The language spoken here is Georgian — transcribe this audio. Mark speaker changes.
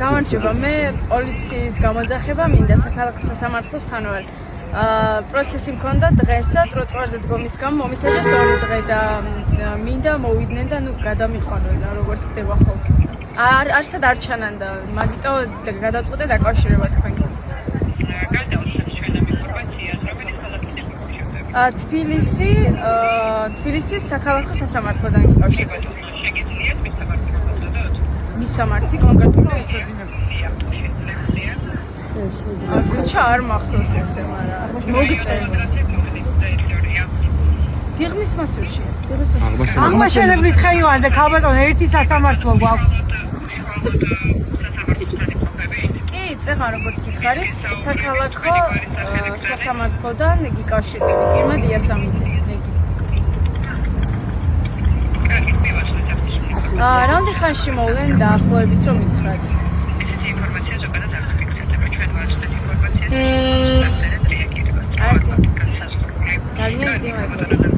Speaker 1: გამარჯობა, მე პოლიციის გამოძახება მინდა საქალაქო სასამართლოსთან ვარ. პროცესი მქონდა დღეს და ტროტუარზე დგომის გამო მომისაჯეს 2 დღე და მინდა მოვიდნენ და გადამიყვანონ როგორც ხდება ხოლმე. არსად არ ჩანან და მაგიტო გადაწყვეტე დაკავშირება თქვენთან. თბილისის საქალაქო სასამართლოდან გიკავშირებთ. მისამართი კონკრეტულად ქუჩა არ მახსოვს ესე, მაგრამ მოგწერთ. დიღმის მასურში.
Speaker 2: აღმაშენებლის ხეივანზე ქალბატონო ერთი სასამართლო გვაქვს.
Speaker 1: კი, წეღა როგორც გითხარით, საქალაქო სასამართლოდან გიკავშირებით. ირმა დიასამიძე. რამდენი ხანში მოვლენ დაახლოებით რომ მითხრათ? ძალიან დიდი მადლობა.